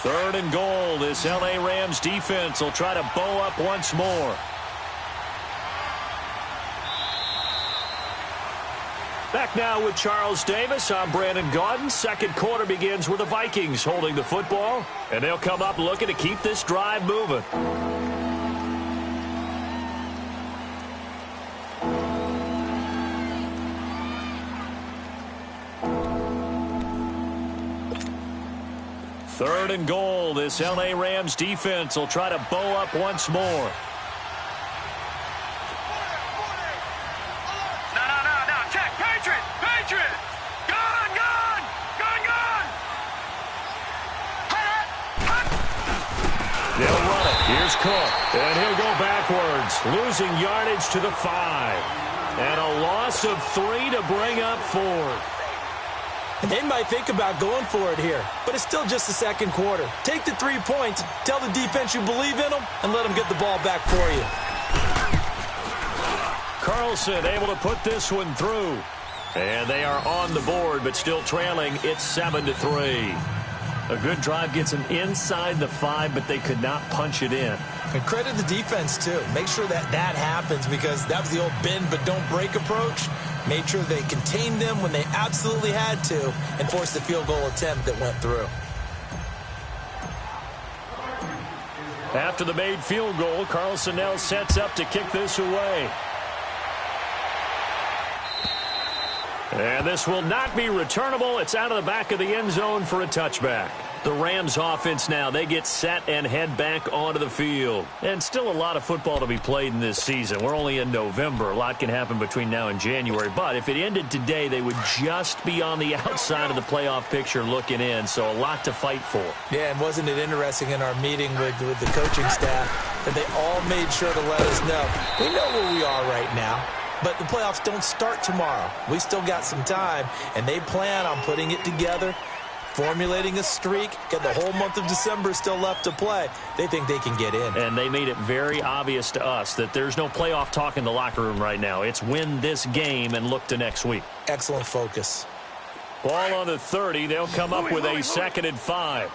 Third and goal. This L.A. Rams defense will try to bow up once more. Back now with Charles Davis. I'm Brandon Gaudin. Second quarter begins with the Vikings holding the football, and they'll come up looking to keep this drive moving. Third and goal. This L.A. Rams defense will try to bow up once more. They'll run it. Here's Cook. And he'll go backwards, losing yardage to the 5. And a loss of 3 to bring up 4. They might think about going for it here, but it's still just the second quarter. Take the 3 points, tell the defense you believe in them, and let them get the ball back for you. Carlson able to put this one through. And they are on the board, but still trailing. It's 7-3. A good drive gets them inside the 5, but they could not punch it in. And credit the defense, too. Make sure that happens, because that was the old bend but don't break approach. Made sure they contained them when they absolutely had to and forced the field goal attempt that went through. After the made field goal, Carlson now sets up to kick this away. And this will not be returnable. It's out of the back of the end zone for a touchback. The Rams offense now, they get set and head back onto the field. And still a lot of football to be played in this season. We're only in November. A lot can happen between now and January. But if it ended today, they would just be on the outside of the playoff picture looking in. So a lot to fight for. Yeah, and wasn't it interesting in our meeting with the coaching staff that they all made sure to let us know. We know where we are right now. But the playoffs don't start tomorrow. We still got some time, and they plan on putting it together, formulating a streak, get the whole month of December still left to play. They think they can get in. And they made it very obvious to us that there's no playoff talk in the locker room right now. It's win this game and look to next week. Excellent focus. Ball on the 30. They'll come up with a 2nd and 5.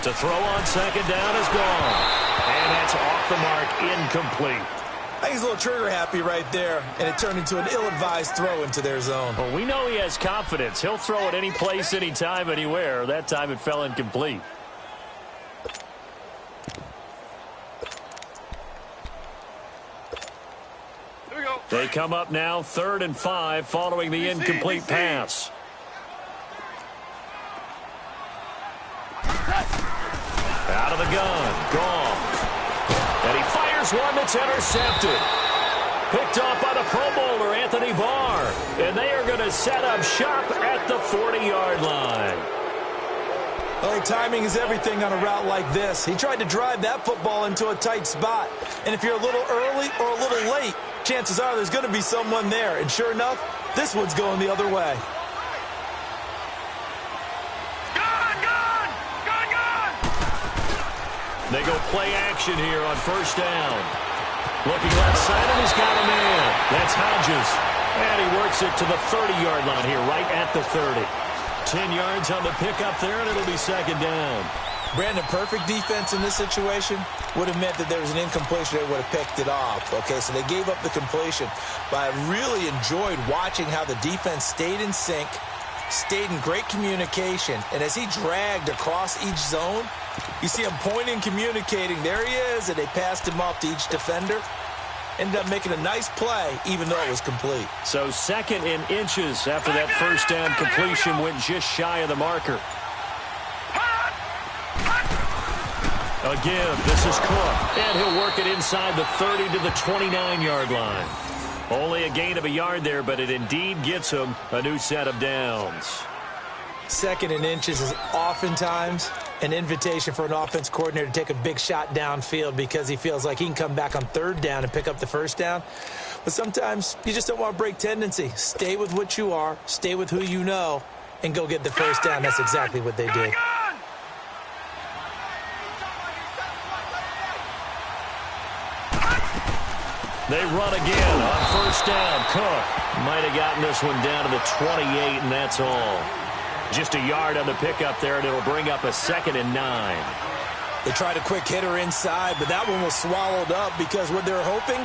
To throw on 2nd down is gone. And that's off the mark, incomplete. I think he's a little trigger happy right there, and it turned into an ill-advised throw into their zone. Well, we know he has confidence. He'll throw it any place, anytime, anywhere. That time it fell incomplete. Here we go. They come up now 3rd and 5 following the incomplete pass. Out of the gun, gone. And he fires one that's intercepted. Picked off by the Pro Bowler, Anthony Barr. And they are going to set up shop at the 40-yard line. Oh, timing is everything on a route like this. He tried to drive that football into a tight spot. And if you're a little early or a little late, chances are there's going to be someone there. And sure enough, this one's going the other way. They go play action here on 1st down. Looking left side, and he's got a man. That's Hodges. And he works it to the 30-yard line here, right at the 30. 10 yards on the pickup there, and it'll be 2nd down. Brandon, perfect defense in this situation would have meant that there was an incompletion. They would have picked it off. Okay, so they gave up the completion. But I really enjoyed watching how the defense stayed in sync, stayed in great communication. And as he dragged across each zone, you see him pointing, communicating. There he is, and they passed him off to each defender. Ended up making a nice play, even though it was complete. So 2nd and inches after that 1st down completion went just shy of the marker. Again, this is Cook, and he'll work it inside the 30 to the 29-yard line. Only a gain of a yard there, but it indeed gets him a new set of downs. 2nd and inches is oftentimes an invitation for an offense coordinator to take a big shot downfield because he feels like he can come back on 3rd down and pick up the 1st down. But sometimes you just don't want to break tendency. Stay with what you are, stay with who you know, and go get the 1st down. That's exactly what they did. They run again on first down. Cook might have gotten this one down to the 28, and that's all. Just a yard on the pickup there, and it'll bring up a 2nd and 9. They tried a quick hitter inside, but that one was swallowed up because what they're hoping,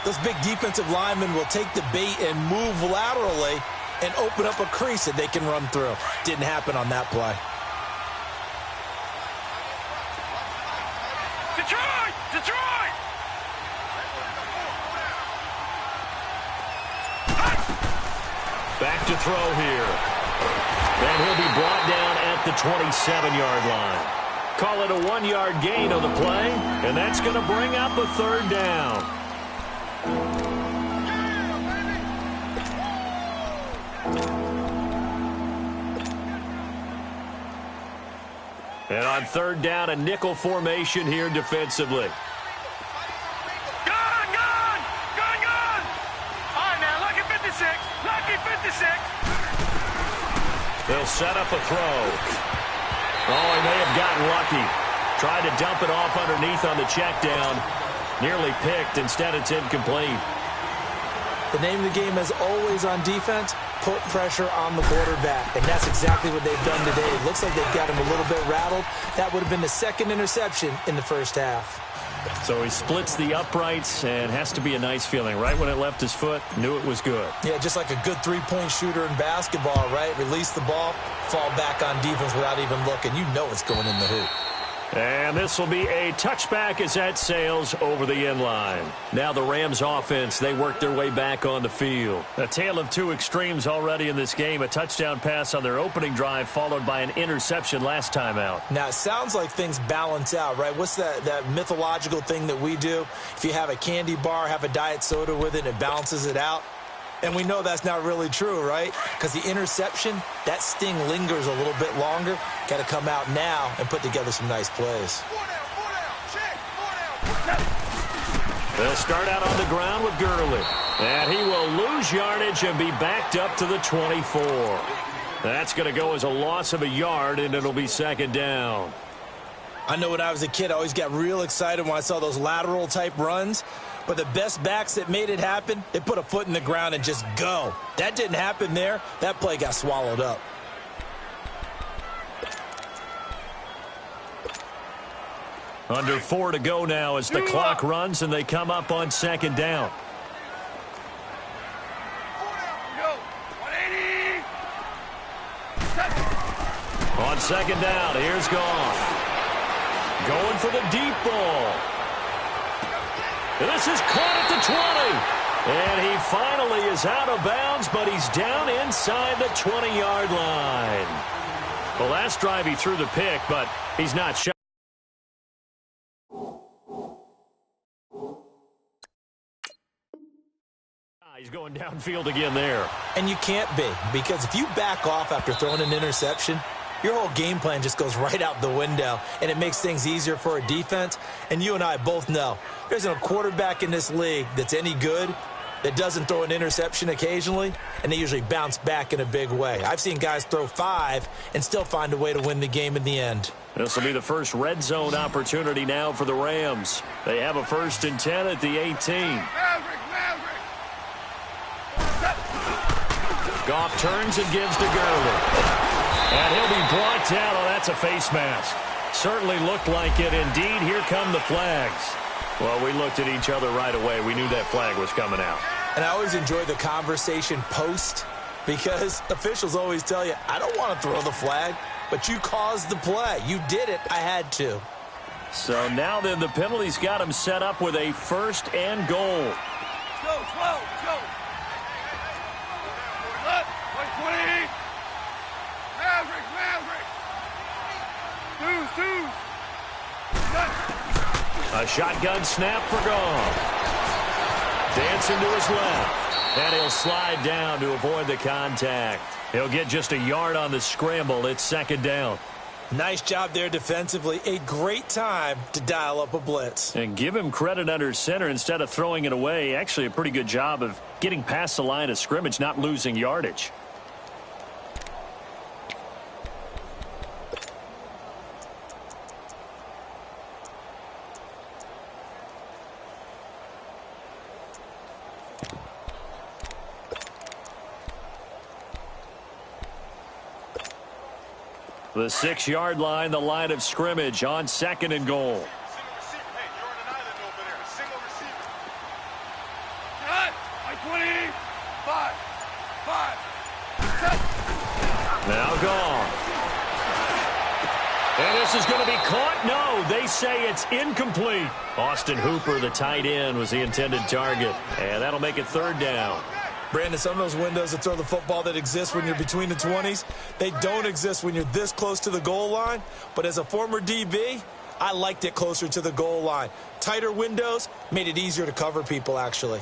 those big defensive linemen will take the bait and move laterally and open up a crease that they can run through. Didn't happen on that play. Detroit! Detroit! Back to throw here. And he'll be brought down at the 27-yard line. Call it a 1-yard gain on the play, and that's going to bring up a 3rd down. And on 3rd down, a nickel formation here defensively. They'll set up a throw. Oh, he may have gotten lucky. Tried to dump it off underneath on the check down. Nearly picked. Instead, it's incomplete. The name of the game, as always on defense, put pressure on the quarterback. And that's exactly what they've done today. It looks like they've got him a little bit rattled. That would have been the 2nd interception in the first half. So he splits the uprights, and has to be a nice feeling. Right when it left his foot, knew it was good. Yeah, just like a good three-point shooter in basketball, right? Release the ball, fall back on defense without even looking. You know it's going in the hoop. And this will be a touchback as that sails over the end line. Now the Rams offense, they work their way back on the field. A tale of two extremes already in this game. A touchdown pass on their opening drive followed by an interception last time out. Now it sounds like things balance out, right? What's that mythological thing that we do? If you have a candy bar, have a diet soda with it, it balances it out. And we know that's not really true, right? Because the interception, that sting lingers a little bit longer. Got to come out now and put together some nice plays. They'll start out on the ground with Gurley. And he will lose yardage and be backed up to the 24. That's going to go as a loss of a yard, and it'll be 2nd down. I know when I was a kid, I always got real excited when I saw those lateral-type runs. But the best backs that made it happen, they put a foot in the ground and just go. That didn't happen there. That play got swallowed up. Under 4 to go now as the clock runs and they come up on 2nd down. On 2nd down, here's Goff. Going for the deep ball. This is caught at the 20. And he finally is out of bounds, but he's down inside the 20-yard line. The last drive he threw the pick, but he's not shot. He's going downfield again there. And you can't be, because if you back off after throwing an interception, your whole game plan just goes right out the window, and it makes things easier for a defense. And you and I both know there's a quarterback in this league that's any good that doesn't throw an interception occasionally, and they usually bounce back in a big way. I've seen guys throw 5 and still find a way to win the game in the end. This will be the first red zone opportunity now for the Rams. They have a 1st and 10 at the 18. Goff turns and gives to Gurley. And he'll be brought down. Oh, that's a face mask. Certainly looked like it. Indeed, here come the flags. Well, we looked at each other right away. We knew that flag was coming out. And I always enjoy the conversation post, because officials always tell you, I don't want to throw the flag, but you caused the play. You did it. I had to. So now then the penalty's got him set up with a 1st and goal. Go, slow, go. Left, 20. A shotgun snap for Goff. Dancing to his left. And he'll slide down to avoid the contact. He'll get just a yard on the scramble. It's 2nd down. Nice job there defensively. A great time to dial up a blitz. And give him credit under center instead of throwing it away. Actually a pretty good job of getting past the line of scrimmage, not losing yardage. The 6-yard line, the line of scrimmage on 2nd and goal. Now gone. And this is going to be caught. No, they say it's incomplete. Austin Hooper, the tight end, was the intended target. And that'll make it 3rd down. Brandon, some of those windows to throw the football that exist when you're between the 20s, they don't exist when you're this close to the goal line. But as a former DB, I liked it closer to the goal line. Tighter windows made it easier to cover people, actually.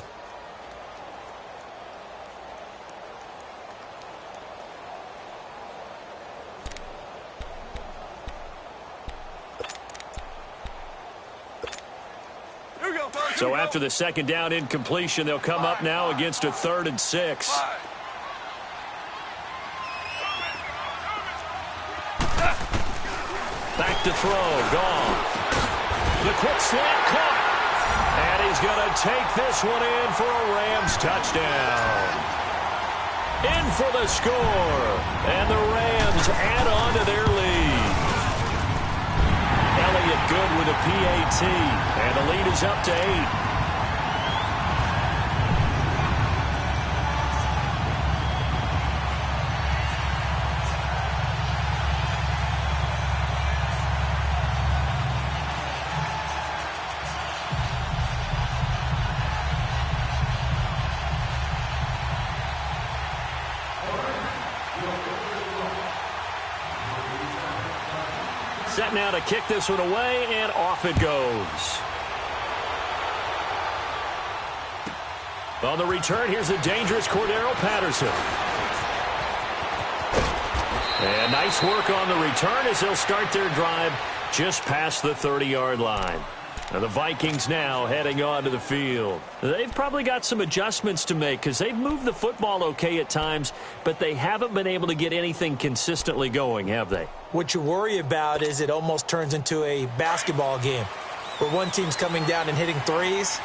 So after the 2nd down incompletion, they'll come up now against a 3rd and 6. Back to throw. Gone. The quick slant caught. And he's going to take this one in for a Rams touchdown. In for the score. And the Rams add on to their lead. Elliott good with a PAT. And the lead is up to 8. Set now to kick this one away, and off it goes. On the return, here's the dangerous Cordero Patterson. And nice work on the return as they'll start their drive just past the 30-yard line. And the Vikings now heading onto the field. They've probably got some adjustments to make because they've moved the football okay at times, but they haven't been able to get anything consistently going, have they? What you worry about is it almost turns into a basketball game where one team's coming down and hitting threes,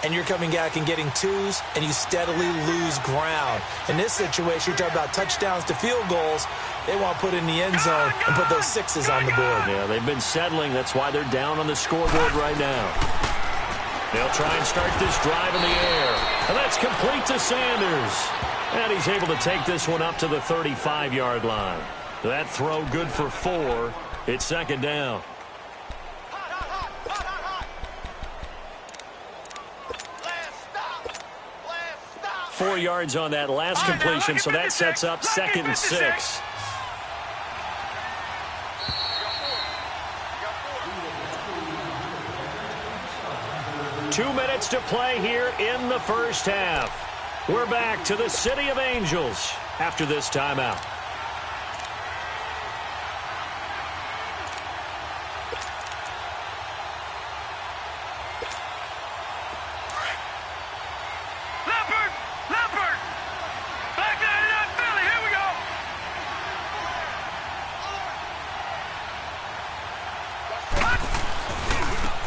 and you're coming back and getting twos, and you steadily lose ground. In this situation, you're talking about touchdowns to field goals. They want to put in the end zone and put those sixes on the board. Yeah, they've been settling. That's why they're down on the scoreboard right now. They'll try and start this drive in the air. And that's complete to Sanders. And he's able to take this one up to the 35-yard line. That throw good for 4. It's 2nd down. Last 4 yards on that last completion, so that sets up 2nd and 6. Two minutes to play here in the first half. We're back to the City of Angels after this timeout.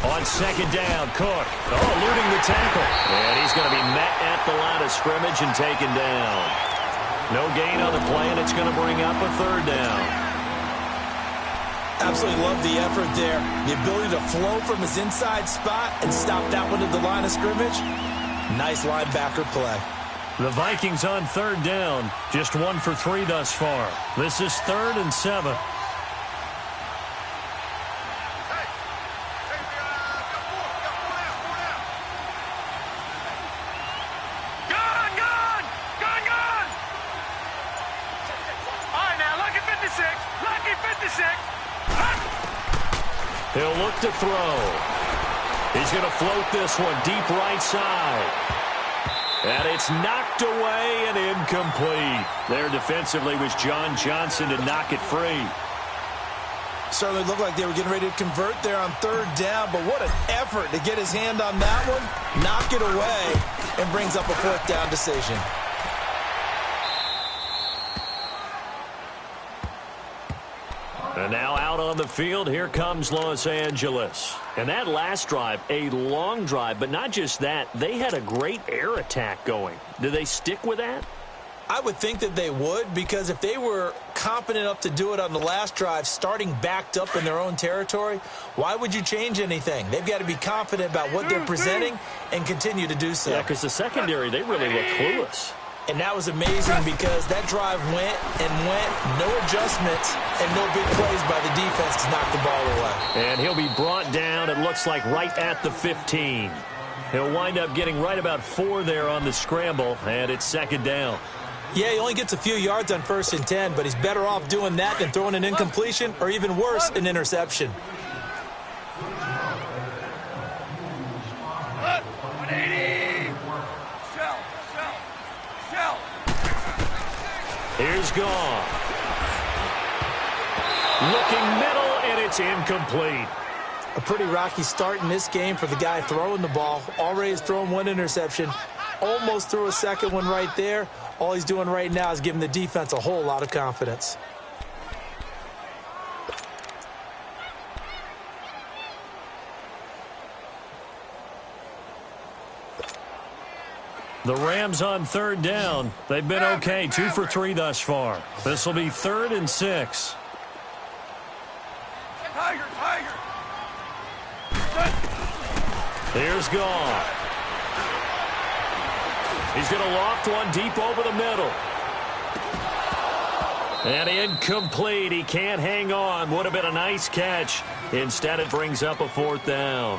On 2nd down, Cook. Eluding the tackle. And he's going to be met at the line of scrimmage and taken down. No gain on the play, and it's going to bring up a 3rd down. Absolutely love the effort there. The ability to flow from his inside spot and stop that one at the line of scrimmage. Nice linebacker play. The Vikings on 3rd down. Just 1 for 3 thus far. This is 3rd and 7. He'll look to throw. He's going to float this one deep right side. And it's knocked away and incomplete. There defensively was John Johnson to knock it free. Certainly looked like they were getting ready to convert there on 3rd down, but what an effort to get his hand on that one, knock it away, and brings up a 4th down decision. And now out on the field, here comes Los Angeles. And that last drive, a long drive, but not just that, they had a great air attack going. Do they stick with that? I would think that they would, because if they were competent enough to do it on the last drive, starting backed up in their own territory, why would you change anything? They've got to be confident about what they're presenting and continue to do so. Yeah, because the secondary, they really look clueless. And that was amazing because that drive went and went, no adjustments, and no big plays by the defense to knock the ball away. And he'll be brought down, it looks like, right at the 15. He'll wind up getting right about 4 there on the scramble, and it's second down. Yeah, he only gets a few yards on 1st and 10, but he's better off doing that than throwing an incompletion or, even worse, an interception. 180. Shell. Here's gone. Looking middle, and it's incomplete. A pretty rocky start in this game for the guy throwing the ball. Already has thrown 1 interception. Almost threw a second one right there. All he's doing right now is giving the defense a whole lot of confidence. The Rams on 3rd down. They've been okay, 2 for 3 thus far. This will be 3rd and 6. Tiger. Here's gone. He's going to loft one deep over the middle. And incomplete. He can't hang on. Would have been a nice catch. Instead, it brings up a 4th down.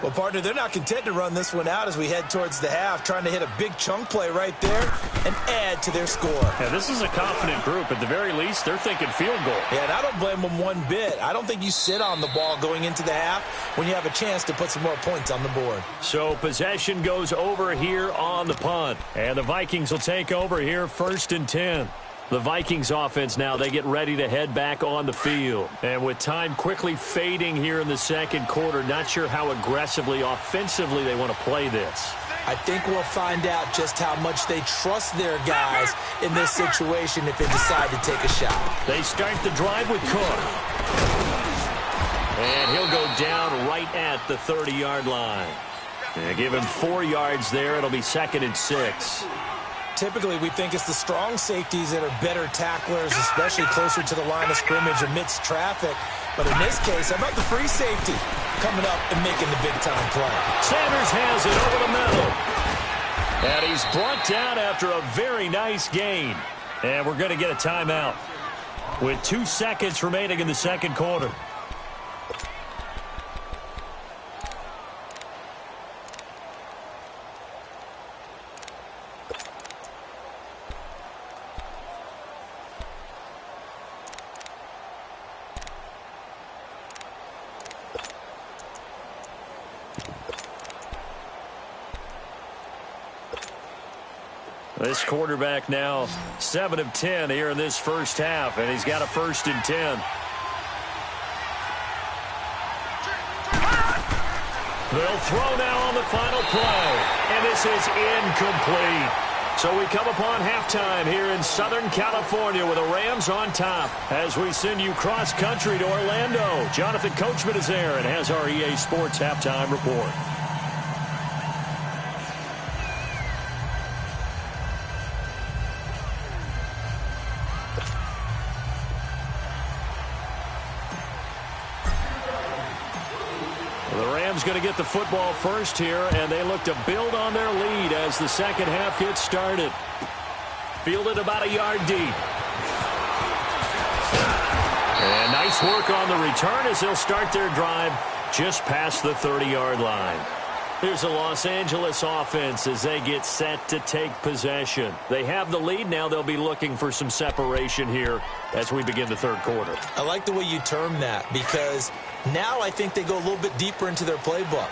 Well, partner, they're not content to run this one out as we head towards the half, trying to hit a big chunk play right there and add to their score. Yeah, this is a confident group. At the very least, they're thinking field goal. Yeah, and I don't blame them one bit. I don't think you sit on the ball going into the half when you have a chance to put some more points on the board. So possession goes over here on the punt. And the Vikings will take over here 1st and 10. The Vikings offense now, they get ready to head back on the field. And with time quickly fading here in the second quarter, not sure how aggressively, offensively they want to play this. I think we'll find out just how much they trust their guys in this situation if they decide to take a shot. They start the drive with Cook. And he'll go down right at the 30-yard line. And give him 4 yards there. It'll be 2nd and 6. Typically, we think it's the strong safeties that are better tacklers, especially closer to the line of scrimmage amidst traffic. But in this case, how about the free safety coming up and making the big-time play? Sanders has it over the middle. And he's brought down after a very nice gain. And we're going to get a timeout with 2 seconds remaining in the second quarter. This quarterback now 7 of 10 here in this first half, and he's got a 1st and 10. They'll throw now on the final play, and this is incomplete. So we come upon halftime here in Southern California with the Rams on top as we send you cross-country to Orlando. Jonathan Coachman is there and has our EA Sports halftime report. Going to get the football first here, and they look to build on their lead as the second half gets started. Fielded about a yard deep. And nice work on the return as they'll start their drive just past the 30-yard line. Here's the Los Angeles offense as they get set to take possession. They have the lead now. They'll be looking for some separation here as we begin the third quarter. I like the way you term that because now I think they go a little bit deeper into their playbook.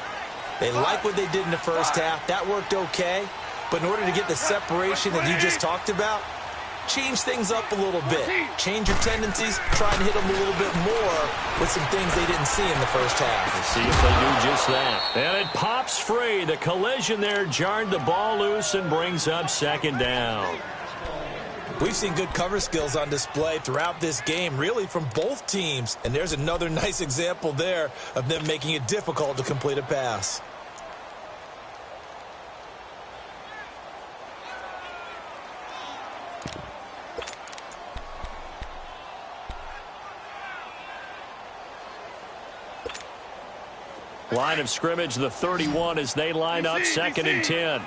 They like what they did in the first half. That worked okay. But in order to get the separation that you just talked about, change things up a little bit. Change your tendencies. Try and hit them a little bit more with some things they didn't see in the first half. We'll see if they do just that. And it pops free. The collision there jarred the ball loose and brings up second down. We've seen good cover skills on display throughout this game, really from both teams. And there's another nice example there of them making it difficult to complete a pass. Line of scrimmage, the 31 as they line up 2nd and 10.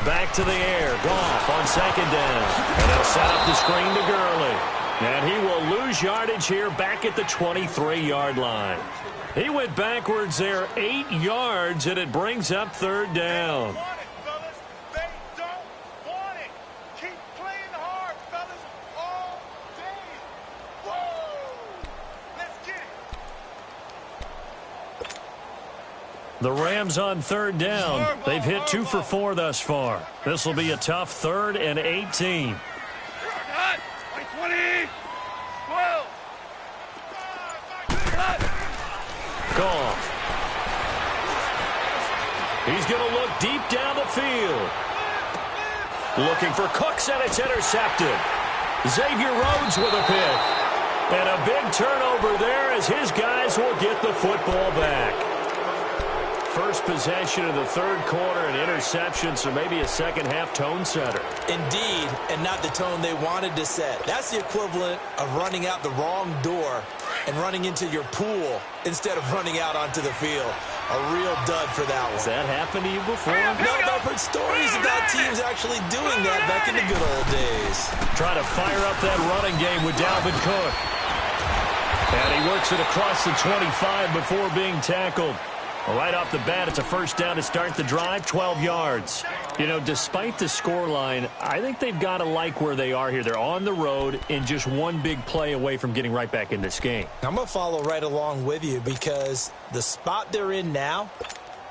Back to the air. Goff on 2nd down. And they'll set up the screen to Gurley. And he will lose yardage here back at the 23-yard line. He went backwards there 8 yards, and it brings up 3rd down. The Rams on 3rd down. They've hit 2 for 4 thus far. This will be a tough 3rd and 18. 20, 12. Goff. He's going to look deep down the field. Looking for Cooks, and it's intercepted. Xavier Rhodes with a pick. And a big turnover there as his guys will get the football back. First possession of the 3rd quarter, an interception, so maybe a second-half tone setter. Indeed, and not the tone they wanted to set. That's the equivalent of running out the wrong door and running into your pool instead of running out onto the field. A real dud for that one. Has that happened to you before? No, but I've heard stories about teams actually doing that back in the good old days. Trying to fire up that running game with Dalvin Cook. And he works it across the 25 before being tackled. Well, right off the bat, it's a first down to start the drive, 12 yards. You know, despite the scoreline, I think they've got to like where they are here. They're on the road and just one big play away from getting right back in this game. I'm going to follow right along with you because the spot they're in now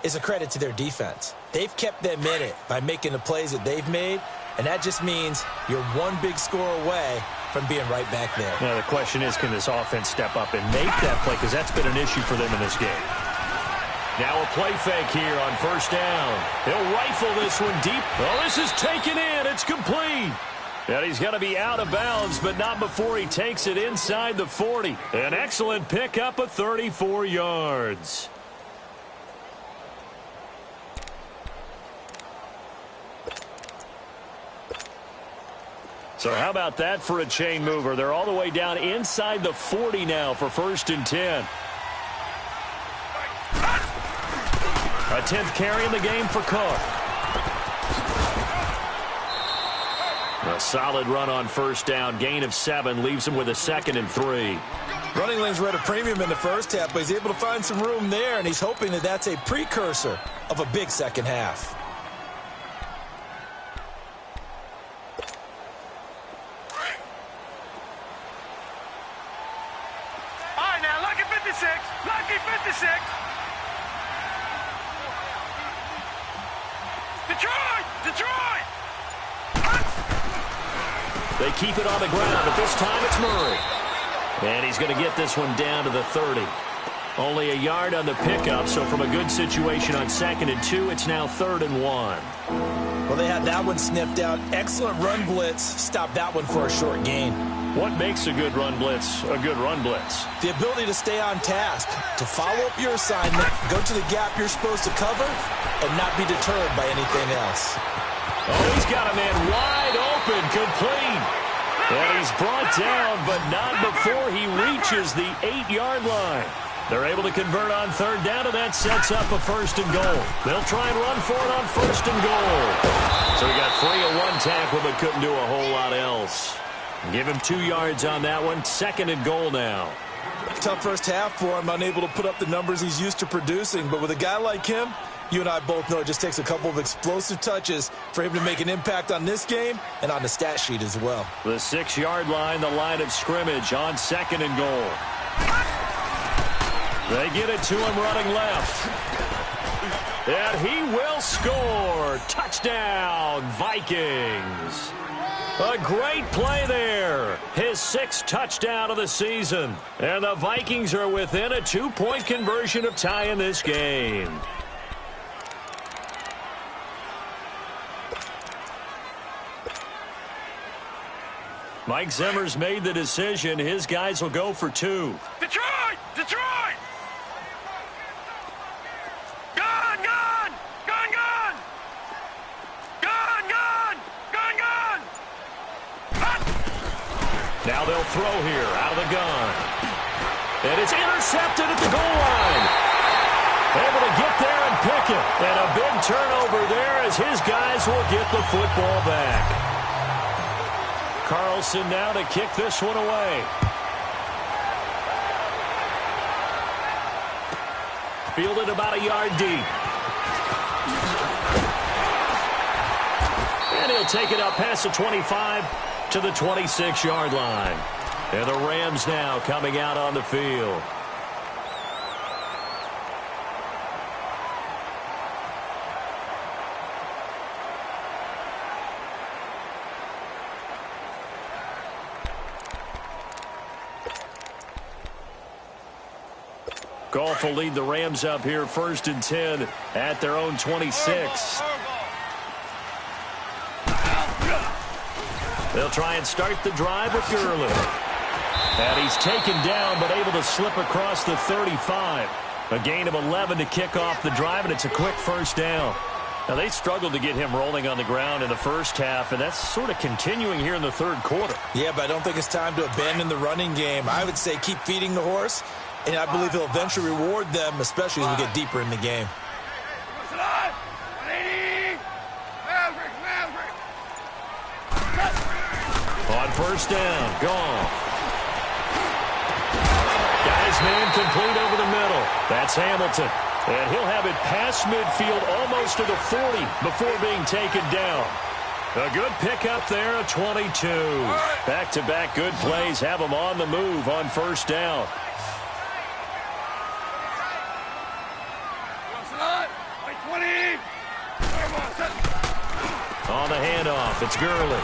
is a credit to their defense. They've kept them in it by making the plays that they've made, and that just means you're one big score away from being right back there. Now, the question is, can this offense step up and make that play? Because that's been an issue for them in this game. Now a play fake here on 1st down. He'll rifle this one deep. Oh, this is taken in. It's complete. And he's going to be out of bounds, but not before he takes it inside the 40. An excellent pickup of 34 yards. So how about that for a chain mover? They're all the way down inside the 40 now for 1st and 10. A 10th carry in the game for Cook. A solid run on 1st down. Gain of 7 leaves him with a 2nd and 3. Running lanes were at a premium in the first half, but he's able to find some room there, and he's hoping that that's a precursor of a big second half. All right, now, lucky 56. Lucky 56. Detroit! They keep it on the ground, but this time it's Murray. And he's going to get this one down to the 30. Only a yard on the pickup, so from a good situation on 2nd and 2, it's now 3rd and 1. Well, they had that one sniffed out. Excellent run blitz. Stopped that one for a short gain. What makes a good run blitz a good run blitz? The ability to stay on task, to follow up your assignment, go to the gap you're supposed to cover, and not be deterred by anything else. Oh, he's got a man wide open, complete. And he's brought down, but not before he reaches the 8-yard line. They're able to convert on 3rd down, and that sets up a 1st and goal. They'll try and run for it on 1st and goal. So he got 3 of 1 tackle, but couldn't do a whole lot else. Give him 2 yards on that one. 2nd and goal now. Tough first half for him, unable to put up the numbers he's used to producing. But with a guy like him, you and I both know it just takes a couple of explosive touches for him to make an impact on this game and on the stat sheet as well. The 6-yard line, the line of scrimmage on 2nd and goal. They get it to him running left. And he will score. Touchdown, Vikings. A great play there. His 6th touchdown of the season. And the Vikings are within a 2-point conversion of tying this game. Mike Zimmer's made the decision. His guys will go for 2. Detroit! Detroit! Gone! Gone! Gone! Gone! Gone! Gone! Gone! Gone! Now they'll throw here out of the gun. And it's intercepted at the goal line. Able to get there and pick it. And a big turnover there as his guys will get the football back. Carlson now to kick this one away. Fielded about a yard deep. And he'll take it up past the 25 to the 26-yard line. And the Rams now coming out on the field. Goff will lead the Rams up here 1st and 10 at their own 26. They'll try and start the drive with Gurley. And he's taken down but able to slip across the 35. A gain of 11 to kick off the drive, and it's a quick first down. Now, they struggled to get him rolling on the ground in the first half, and that's sort of continuing here in the third quarter. Yeah, but I don't think it's time to abandon the running game. I would say keep feeding the horse, and I believe he'll eventually reward them, especially as we get deeper in the game. On first down, Goff. Guy's man complete over the middle. That's Hamilton. And he'll have it past midfield almost to the 40 before being taken down. A good pickup there, a 22. Back-to-back good plays have him on the move on first down. On the handoff, it's Gurley.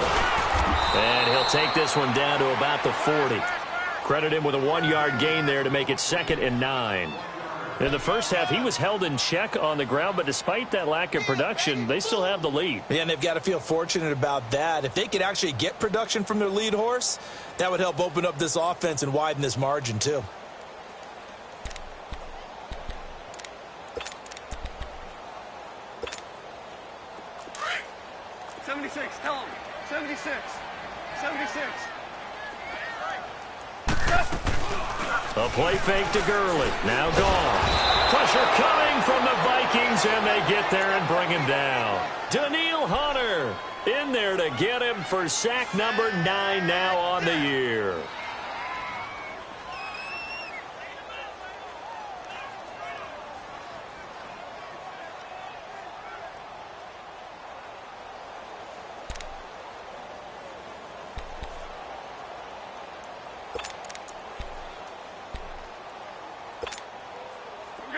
And he'll take this one down to about the 40. Credit him with a 1-yard gain there to make it 2nd and 9. In the first half, he was held in check on the ground, but despite that lack of production, they still have the lead. Yeah, and they've got to feel fortunate about that. If they could actually get production from their lead horse, that would help open up this offense and widen this margin too. Tell him. 76. 76. A play fake to Gurley. Now gone. Pressure coming from the Vikings, and they get there and bring him down. Daniil Hunter in there to get him for sack number 9 now on the year.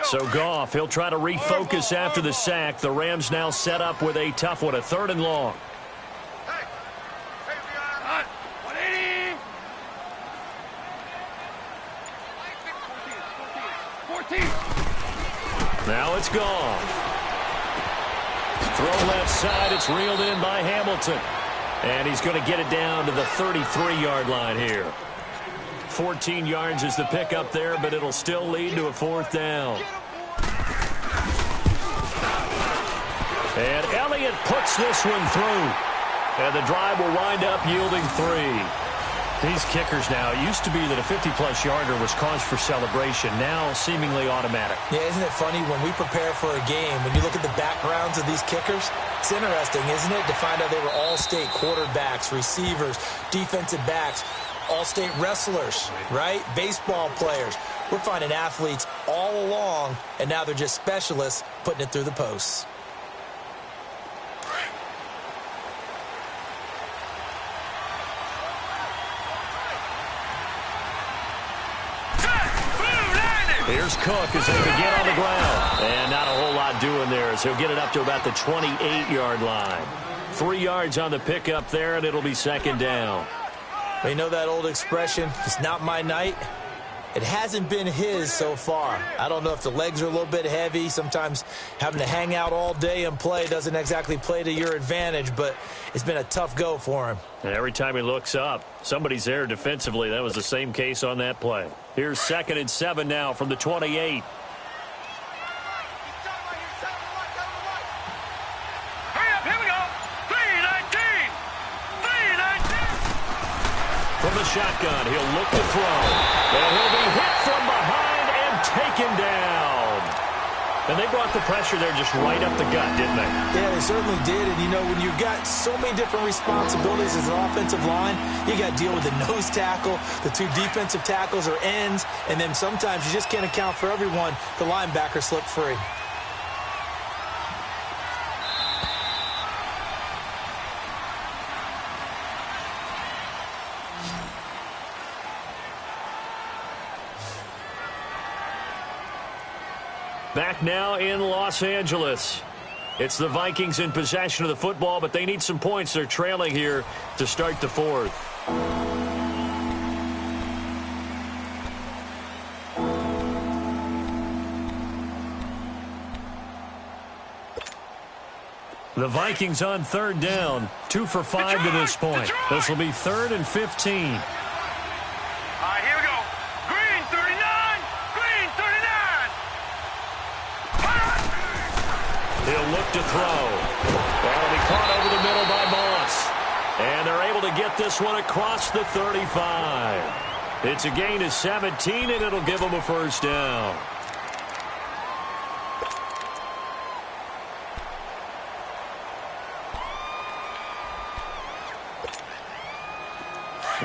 So Goff, he'll try to refocus after the sack. The Rams now set up with a tough one, a 3rd and long. Now it's Goff. Throw left side. It's reeled in by Hamilton. And he's going to get it down to the 33-yard line here. 14 yards is the pickup there, but it'll still lead to a 4th down. And Elliott puts this one through. And the drive will wind up yielding 3. These kickers now, it used to be that a 50-plus yarder was cause for celebration. Now seemingly automatic. Yeah, isn't it funny when we prepare for a game, when you look at the backgrounds of these kickers, it's interesting, isn't it, to find out they were all-state quarterbacks, receivers, defensive backs, all-state wrestlers, right? Baseball players. We're finding athletes all along, and now they're just specialists putting it through the posts. Here's Cook as they begin on the ground. And not a whole lot doing there as he'll get it up to about the 28-yard line. 3 yards on the pickup there, and it'll be 2nd down. You know that old expression, it's not my night? It hasn't been his so far. I don't know if the legs are a little bit heavy. Sometimes having to hang out all day and play doesn't exactly play to your advantage, but it's been a tough go for him. And every time he looks up, somebody's there defensively. That was the same case on that play. Here's 2nd and 7 now from the 28. From the shotgun, gun. He'll look to throw. And he'll be hit from behind and taken down. And they brought the pressure there just right up the gut, didn't they? Yeah, they certainly did. And, you know, when you've got so many different responsibilities as an offensive line, you got to deal with the nose tackle, the two defensive tackles or ends, and then sometimes you just can't account for everyone. The linebacker slipped free. Back now in Los Angeles. It's the Vikings in possession of the football, but they need some points. They're trailing here to start the fourth. The Vikings on third down. 2 for 5 to this point. This will be 3rd and 15. He'll look to throw. That'll be caught over the middle by Moss. And they're able to get this one across the 35. It's a gain of 17, and it'll give them a first down.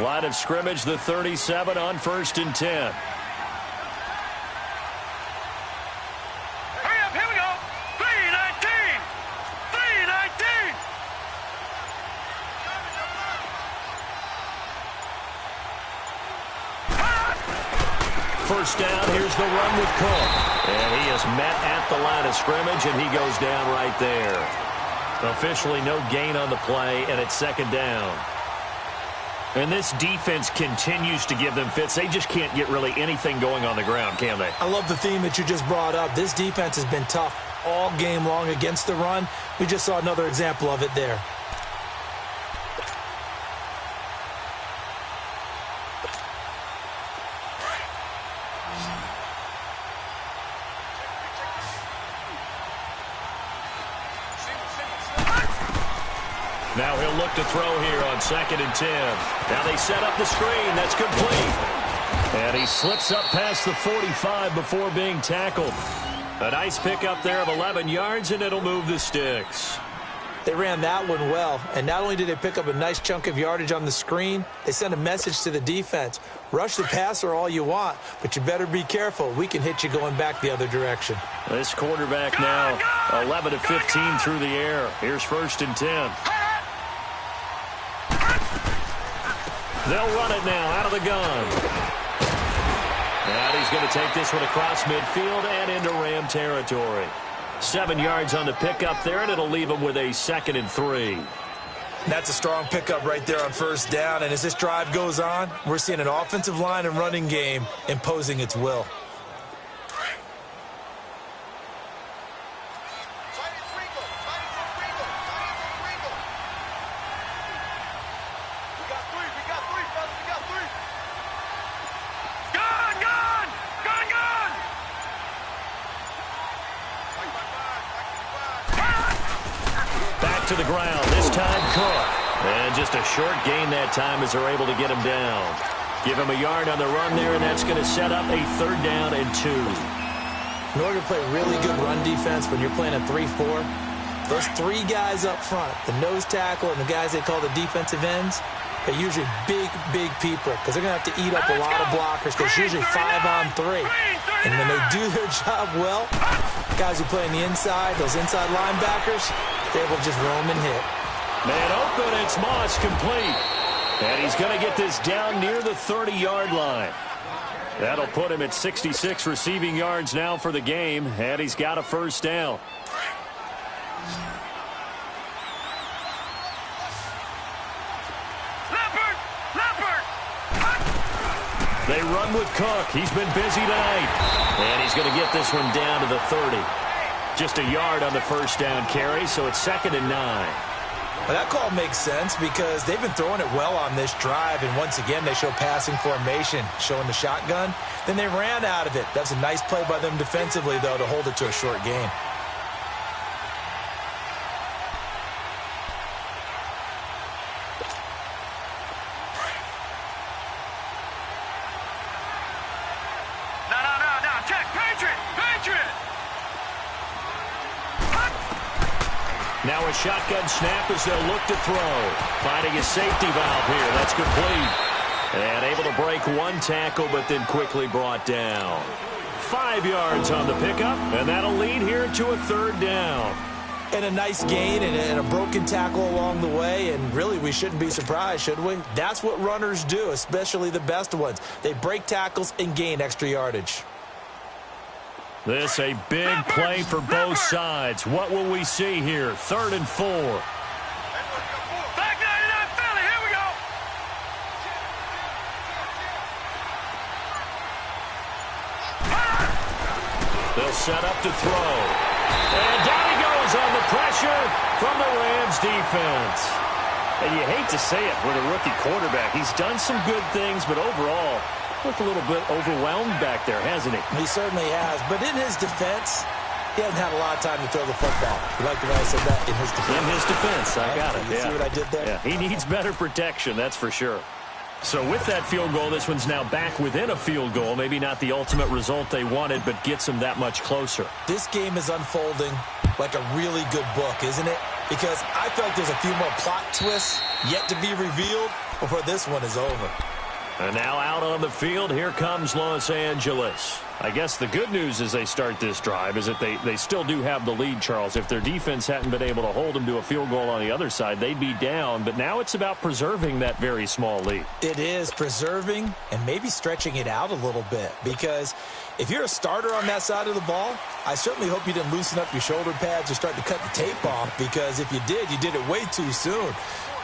Line of scrimmage, the 37 on 1st and 10. First down, here's the run with Cook. And he is met at the line of scrimmage, and he goes down right there. Officially no gain on the play, and it's 2nd down. And this defense continues to give them fits. They just can't get really anything going on the ground, can they? I love the theme that you just brought up. This defense has been tough all game long against the run. We just saw another example of it there. Now he'll look to throw here on 2nd and 10. Now they set up the screen. That's complete. And he slips up past the 45 before being tackled. A nice pickup there of 11 yards, and it'll move the sticks. They ran that one well, and not only did they pick up a nice chunk of yardage on the screen, they sent a message to the defense. Rush the passer all you want, but you better be careful. We can hit you going back the other direction. This quarterback now 11 of 15 through the air. Here's 1st and 10. They'll run it now out of the gun. And he's going to take this one across midfield and into Ram territory. 7 yards on the pickup there, and it'll leave him with a 2nd and 3. That's a strong pickup right there on 1st down. And as this drive goes on, we're seeing an offensive line and running game imposing its will. To the ground, this time Cook. And just a short gain that time as they're able to get him down. Give him a yard on the run there, and that's going to set up a 3rd down and 2. In order to play really good run defense when you're playing a 3-4, those 3 guys up front, the nose tackle and the guys they call the defensive ends, they're usually big people because they're going to have to eat up a lot of blockers because it's usually 5-on-3. And when they do their job well, guys who play on the inside, those inside linebackers, they're able to just roam and hit. Man open, it's Moss complete. And he's going to get this down near the 30-yard line. That'll put him at 66 receiving yards now for the game, and he's got a 1st down. They run with Cook. He's been busy tonight. And he's going to get this one down to the 30. Just a yard on the 1st down carry, so it's 2nd and 9. Well, that call makes sense because they've been throwing it well on this drive, and once again they show passing formation, showing the shotgun. Then they ran out of it. That's a nice play by them defensively, though, to hold it to a short gain. Now a shotgun snap as they'll look to throw. Finding a safety valve here. That's complete. And able to break one tackle, but then quickly brought down. 5 yards on the pickup, and that'll lead here to a third down. And a nice gain and a broken tackle along the way, and really we shouldn't be surprised, should we? That's what runners do, especially the best ones. They break tackles and gain extra yardage. This a big play for both sides. What will we see here? 3rd and 4. Back 99 Philly, here we go. They'll set up to throw. And down he goes on the pressure from the Rams defense. And you hate to say it with a rookie quarterback. He's done some good things, but overall, looked a little bit overwhelmed back there, hasn't he? He certainly has. But in his defense, he hasn't had a lot of time to throw the football. You like the way I said that? In his defense. In his defense, I got it. You see what I did there? Yeah, he needs better protection, that's for sure. So with that field goal, this one's now back within a field goal. Maybe not the ultimate result they wanted, but gets them that much closer. This game is unfolding like a really good book, isn't it? Because I feel like there's a few more plot twists yet to be revealed before this one is over. And now out on the field, here comes Los Angeles. I guess the good news as they start this drive is that they still do have the lead, Charles. If their defense hadn't been able to hold them to a field goal on the other side, they'd be down. But now it's about preserving that very small lead. It is preserving and maybe stretching it out a little bit. Because if you're a starter on that side of the ball, I certainly hope you didn't loosen up your shoulder pads or start to cut the tape off. Because if you did, you did it way too soon.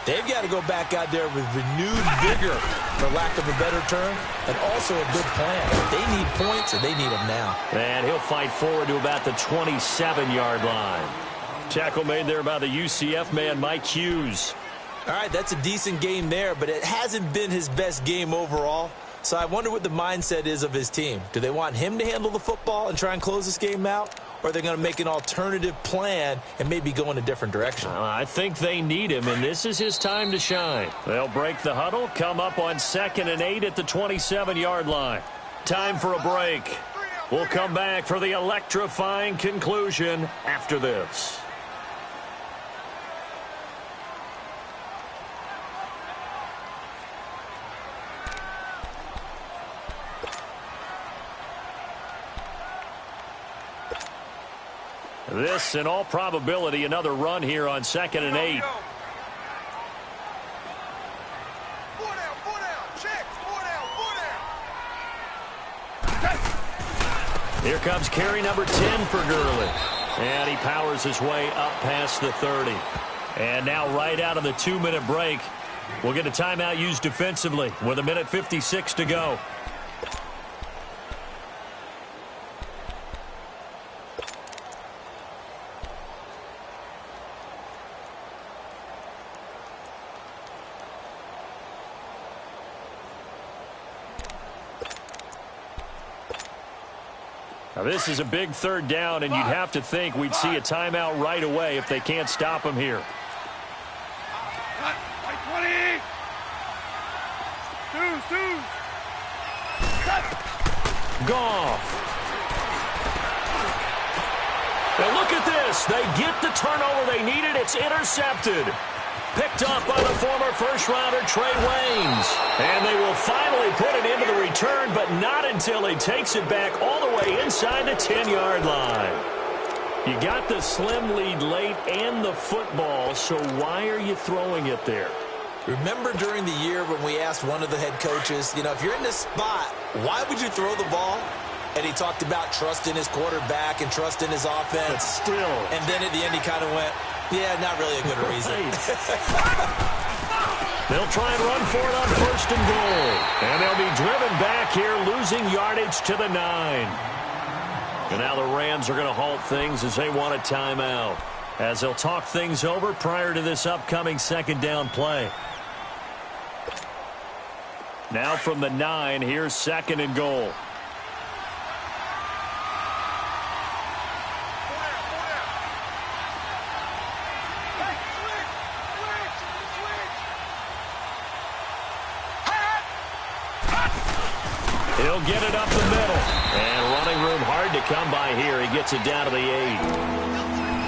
They've got to go back out there with renewed vigor, for lack of a better term, and also a good plan. They need points, and they need them now. And he'll fight forward to about the 27-yard line. Tackle made there by the UCF man, Mike Hughes. All right, that's a decent game there, but it hasn't been his best game overall. So I wonder what the mindset is of his team. Do they want him to handle the football and try and close this game out? Or are they going to make an alternative plan and maybe go in a different direction? I think they need him, and this is his time to shine. They'll break the huddle, come up on 2nd and 8 at the 27-yard line. Time for a break. We'll come back for the electrifying conclusion after this. This, in all probability, another run here on 2nd and 8. Here comes carry number 10 for Gurley. And he powers his way up past the 30. And now right out of the 2-minute break, we'll get a timeout used defensively with 1:56 to go. Now, this is a big 3rd down, and you'd have to think we'd see a timeout right away if they can't stop him here. 20. Goff. Now, look at this. They get the turnover they needed. It's intercepted. Picked off by the former first-rounder Trey Waynes. And they will finally put it into the return, but not until he takes it back all the way inside the 10-yard line. You got the slim lead late and the football, so why are you throwing it there? Remember during the year when we asked one of the head coaches, if you're in this spot, why would you throw the ball? And he talked about trust in his quarterback and trust in his offense. But still. And then at the end he kind of went, yeah, not really a good reason. They'll try and run for it on 1st and goal. And they'll be driven back here, losing yardage to the 9. And now the Rams are going to halt things as they want a timeout, as they'll talk things over prior to this upcoming 2nd down play. Now from the 9, here's 2nd and goal. He'll get it up the middle. And running room hard to come by here. He gets it down to the 8.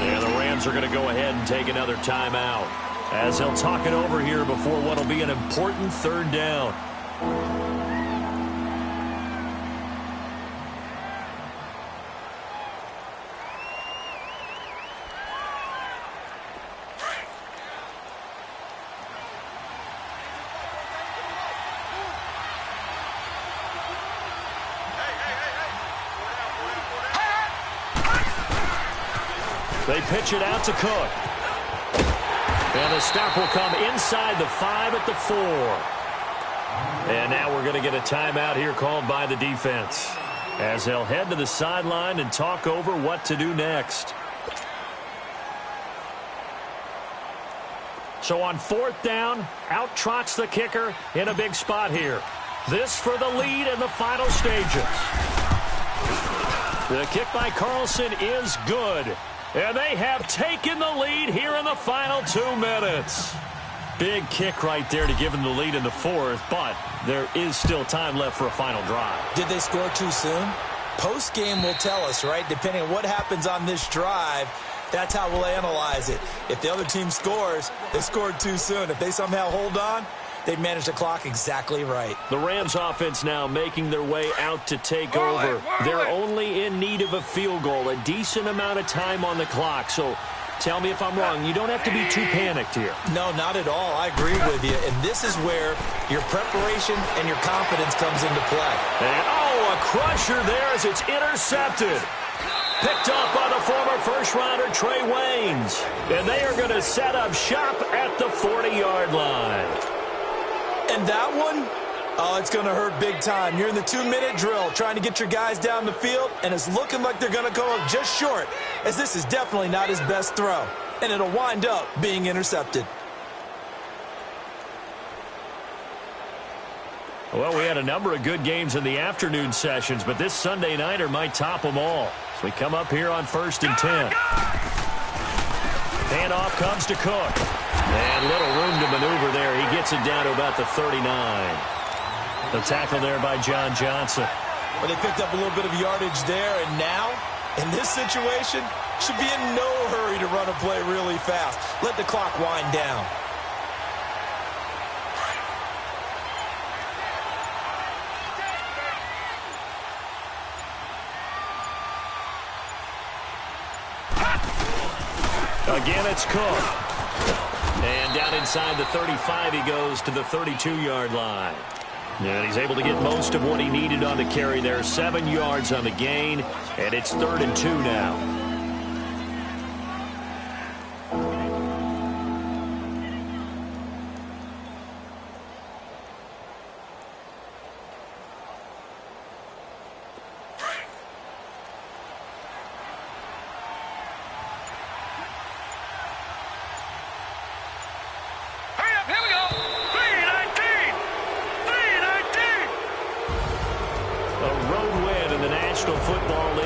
And the Rams are going to go ahead and take another timeout as they'll talk it over here before what will be an important third down. They pitch it out to Cook. And the stop will come inside the 5 at the 4. And now we're going to get a timeout here called by the defense as they'll head to the sideline and talk over what to do next. So on 4th down, out trots the kicker in a big spot here. This for the lead in the final stages. The kick by Carlson is good. And they have taken the lead here in the final 2 minutes. Big kick right there to give them the lead in the 4th, but there is still time left for a final drive. Did they score too soon? Post-game will tell us, right? Depending on what happens on this drive, that's how we'll analyze it. If the other team scores, they scored too soon. If they somehow hold on, they've managed the clock exactly right. The Rams offense now making their way out to take over. They're only in need of a field goal, a decent amount of time on the clock. So tell me if I'm wrong. You don't have to be too panicked here. No, not at all. I agree with you. And this is where your preparation and your confidence comes into play. And, oh, a crusher there as it's intercepted. Picked up by the former first-rounder Trey Waynes. And they are going to set up shop at the 40-yard line. And that one, oh, it's going to hurt big time. You're in the 2-minute drill trying to get your guys down the field, and it's looking like they're going to go up just short, as this is definitely not his best throw. And it'll wind up being intercepted. Well, we had a number of good games in the afternoon sessions, but this Sunday nighter might top them all. So we come up here on 1st and 10. Handoff comes to Cook. And little room to maneuver there. He gets it down to about the 39. The tackle there by John Johnson. Well, they picked up a little bit of yardage there, and now, in this situation, should be in no hurry to run a play really fast. Let the clock wind down. Again, it's Cook. And down inside the 35, he goes to the 32-yard line. And he's able to get most of what he needed on the carry there. 7 yards on the gain, and it's 3rd and 2 now. Football